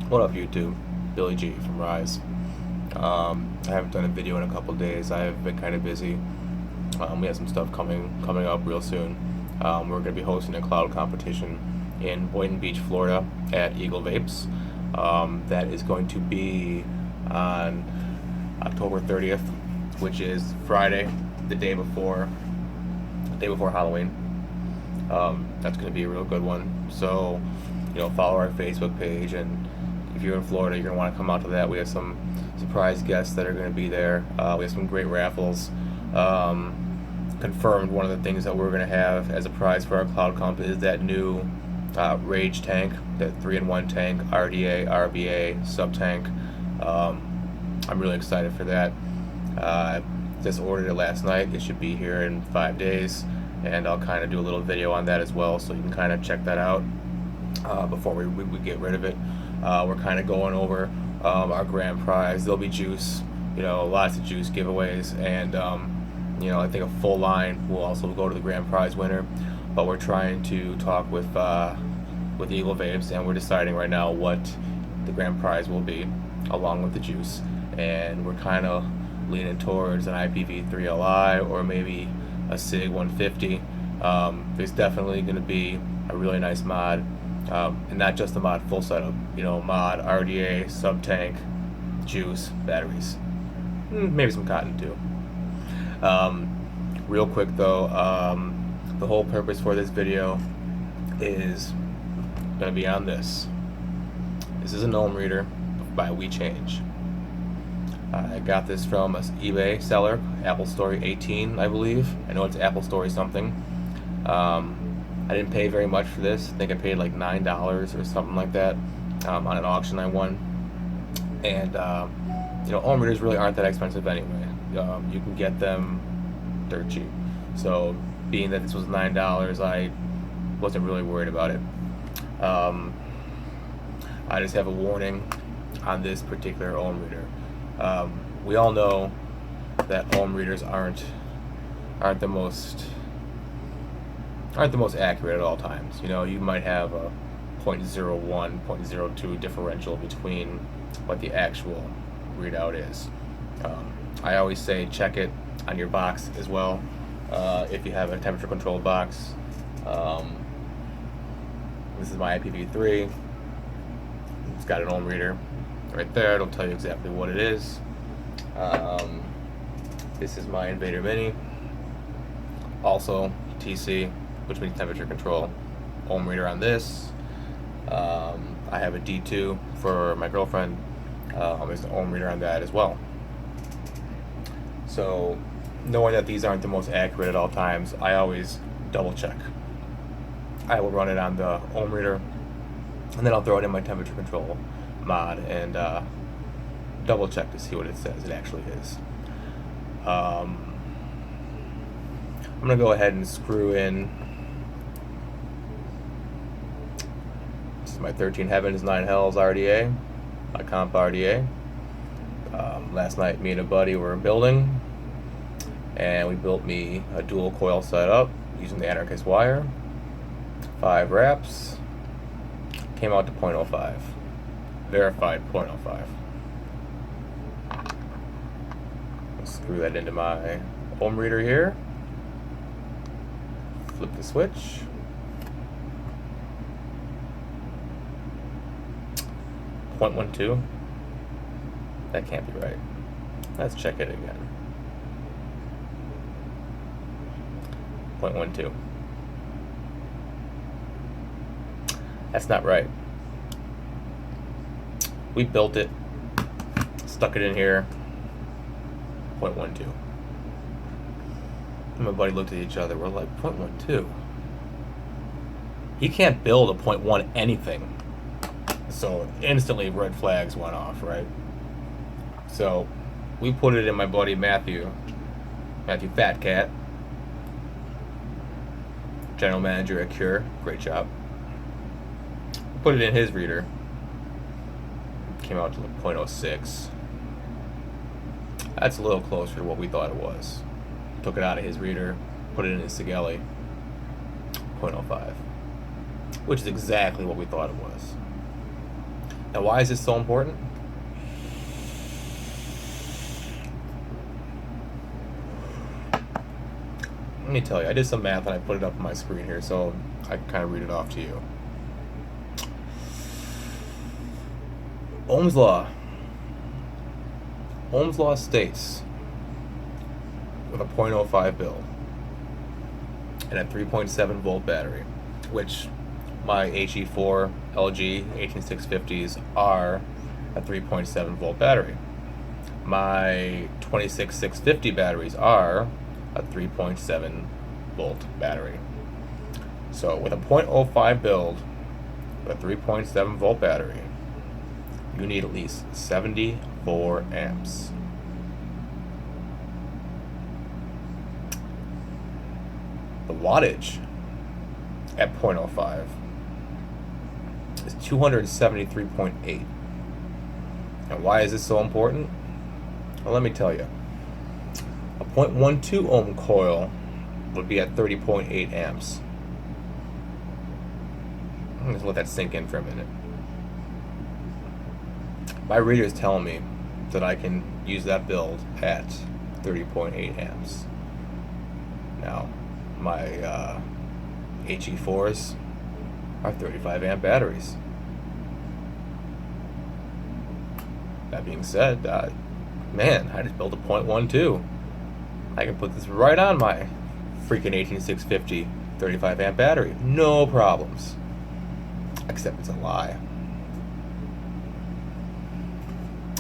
What up, YouTube? Billy G from Rise. I haven't done a video in a couple days. I have been kind of busy. We have some stuff coming up real soon. We're going to be hosting a cloud competition in Boynton Beach, Florida, at Eagle Vapes. That is going to be on October 30th, which is Friday, the day before Halloween. That's going to be a real good one. So, follow our Facebook page, and if you're in Florida, you're going to want to come out to that. We have some surprise guests that are going to be there. We have some great raffles. Confirmed one of the things that we're going to have as a prize for our cloud comp is that new Rage tank, that 3-in-1 tank, RDA, RBA, sub tank. I'm really excited for that. Just ordered it last night. It should be here in 5 days, and I'll kind of do a little video on that as well, so you can kind of check that out before we get rid of it. We're kind of going over our grand prize. There'll be juice, lots of juice giveaways, and I think a full line will also go to the grand prize winner. But we're trying to talk with Eagle Vapes, and we're deciding right now what the grand prize will be, along with the juice. And we're kind of leaning towards an IPv3 Li or maybe a SIG 150. There's definitely going to be a really nice mod, and not just the mod full setup. Mod, RDA, sub tank, juice, batteries, maybe some cotton too. Real quick though, the whole purpose for this video is going to be on this. This is an ohm reader by WeChange. I got this from an eBay seller, Apple Story 18, I believe. I know it's Apple Story something. I didn't pay very much for this. I think I paid like $9 or something like that on an auction I won. And ohm readers really aren't that expensive anyway. You can get them dirt cheap. So being that this was $9, I wasn't really worried about it. I just have a warning on this particular ohm reader. We all know that ohm readers aren't the most accurate at all times. You might have a 0.01, 0.02 differential between what the actual readout is. I always say check it on your box as well. If you have a temperature controlled box. This is my IPv3. It's got an ohm reader right there. It'll tell you exactly what it is. This is my Invader Mini. Also TC, which means temperature control. Ohm reader on this. I have a D2 for my girlfriend. There's an ohm reader on that as well. So, knowing that these aren't the most accurate at all times, I always double check. I will run it on the ohm reader, and then I'll throw it in my temperature control mod and double check to see what it says it actually is. I'm going to go ahead and screw in. This is my 13 Heavens 9 Hells RDA, my comp RDA. Last night me and a buddy were building, and we built me a dual coil setup using the Anarchist wire. 5 wraps. Came out to 0.05. Verified 0.05. Screw that into my ohm reader here. Flip the switch. .12. That can't be right. Let's check it again. 0.12. That's not right. We built it, stuck it in here. 0.12. And my buddy looked at each other. We're like, 0.12? He can't build a 0.1 anything. So instantly red flags went off, right? So we put it in my buddy Matthew Fat Cat, general manager at Cure. Great job. Put it in his reader. Came out to 0.06. That's a little closer to what we thought it was. Took it out of his reader, put it in his Sigelli. 0.05. Which is exactly what we thought it was. And why is this so important? Let me tell you, I did some math and I put it up on my screen here, so I can kind of read it off to you. Ohm's law. Ohm's law states with a 0.05 build and a 3.7 volt battery, which my HE4 LG 18650s are a 3.7 volt battery. My 26650 batteries are a 3.7 volt battery. So with a 0.05 build with a 3.7 volt battery, you need at least 74 amps. The wattage at 0.05 is 273.8. And why is this so important? Well, let me tell you. A 0.12 ohm coil would be at 30.8 amps. I'm just let that sink in for a minute. My reader is telling me that I can use that build at 30.8 amps. Now, my HE4s are 35 amp batteries. That being said, man, I just built a 0.12. I can put this right on my freaking 18650 35 amp battery. No problems. Except it's a lie.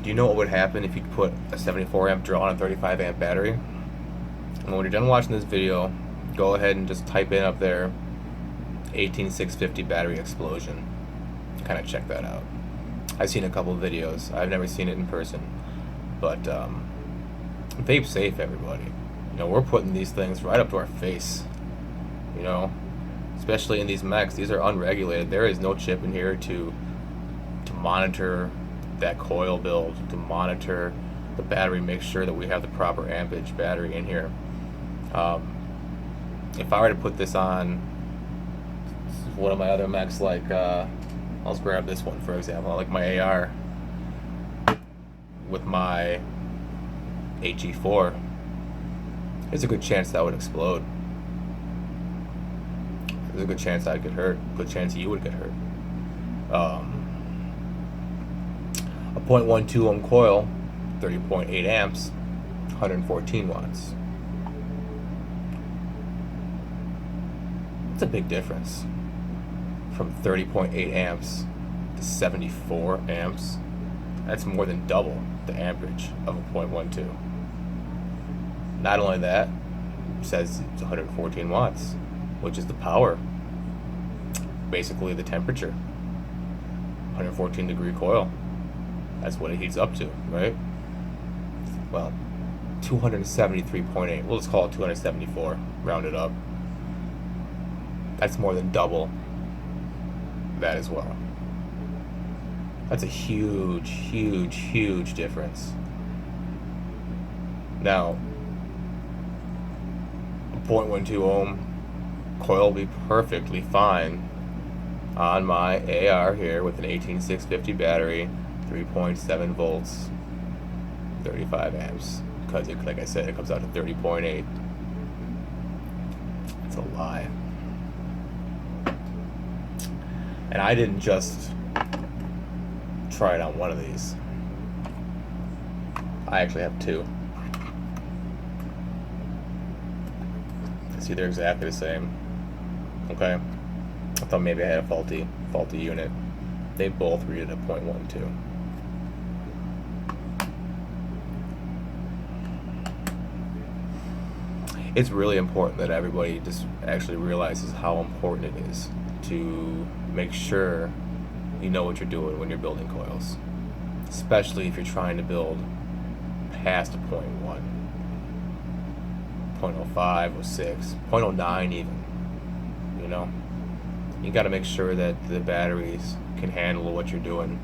Do you know what would happen if you put a 74 amp draw on a 35 amp battery? And when you're done watching this video, go ahead and just type in up there 18650 battery explosion. Kind of check that out. I've seen a couple of videos. I've never seen it in person. But vape safe, everybody. You know, we're putting these things right up to our face. You know, especially in these mechs. These are unregulated. There is no chip in here to monitor that coil build, to monitor the battery, make sure that we have the proper ampage battery in here. If I were to put this on one of my other mechs, like I'll grab this one for example, like my AR with my HE4, there's a good chance that would explode. There's a good chance I'd get hurt. Good chance you would get hurt. A 0.12 ohm coil, 30.8 amps, 114 watts. That's a big difference. From 30.8 amps to 74 amps. That's more than double the amperage of a 0.12. Not only that, it says it's 114 watts, which is the power. Basically the temperature. 114 degree coil. That's what it heats up to, right? Well, 273.8. We'll just call it 274, round it up. That's more than double that as well. That's a huge, huge, huge difference. Now, a 0.12 ohm coil will be perfectly fine on my AR here with an 18650 battery, 3.7 volts, 35 amps. Because, like I said, it comes out to 30.8. It's a lie. And I didn't just try it on one of these. I actually have two. See, they're exactly the same. Okay. I thought maybe I had a faulty unit. They both read at 0.12. It's really important that everybody just actually realizes how important it is to make sure you know what you're doing when you're building coils, especially if you're trying to build past a 0.1, 0.05, 06, 0.09 even. You know, you got to make sure that the batteries can handle what you're doing,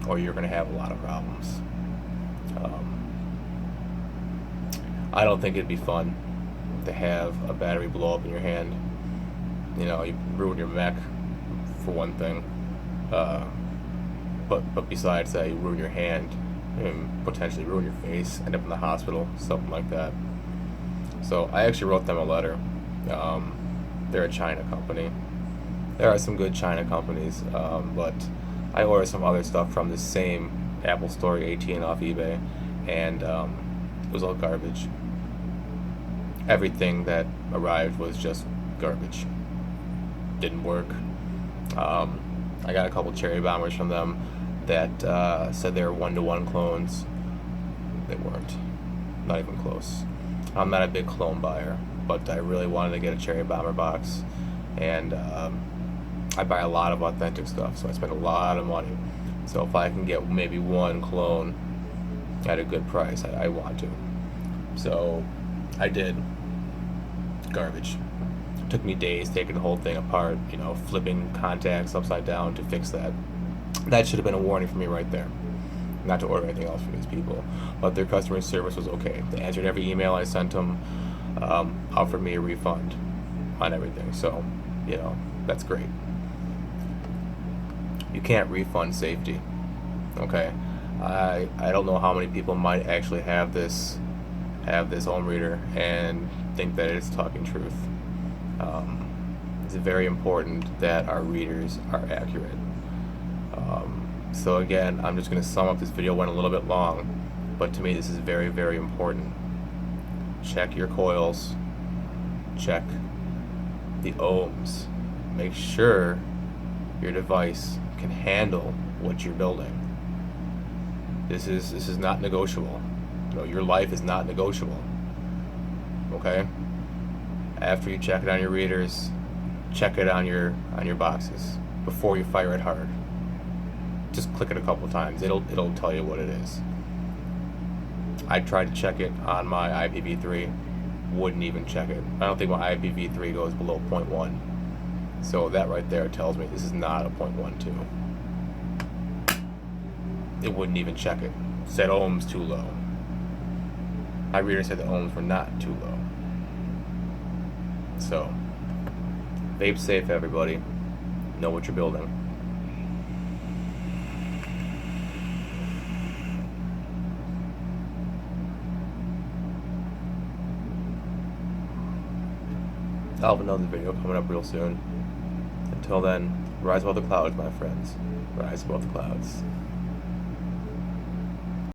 or you're going to have a lot of problems. I don't think it'd be fun to have a battery blow up in your hand. You know, you ruin your mech for one thing. but besides that, you ruin your hand and potentially ruin your face, end up in the hospital, something like that. So I actually wrote them a letter. They're a China company. There are some good China companies, but I ordered some other stuff from the same Apple Store 18 off eBay, and it was all garbage. Everything that arrived was just garbage. Didn't work. I got a couple cherry bombers from them that said they were 1-to-1 clones. They weren't. Not even close. I'm not a big clone buyer, but I really wanted to get a cherry bomber box, and I buy a lot of authentic stuff, so I spend a lot of money. So if I can get maybe one clone at a good price, I want to. So I did. Garbage. It took me days taking the whole thing apart, flipping contacts upside down to fix that. That should have been a warning for me right there. Not to order anything else from these people. But their customer service was okay. They answered every email I sent them, offered me a refund on everything. So, that's great. You can't refund safety. Okay? I don't know how many people might actually have this home reader and think that it's talking truth. It's very important that our readers are accurate. So again, I'm just going to sum up. This video went a little bit long, but to me this is very, very important. Check your coils. Check the ohms. Make sure your device can handle what you're building. This is not negotiable. Your life is not negotiable. Okay? After you check it on your readers, check it on your boxes before you fire it hard. Just click it a couple times. It'll tell you what it is. I tried to check it on my IPv3, wouldn't even check it. I don't think my IPv3 goes below 0.1. So that right there tells me this is not a 0.12. It wouldn't even check it. Said ohms too low. My reader said the ohms were not too low. So, vape safe, everybody. Know what you're building. I'll have another video coming up real soon. Until then, rise above the clouds, my friends. Rise above the clouds.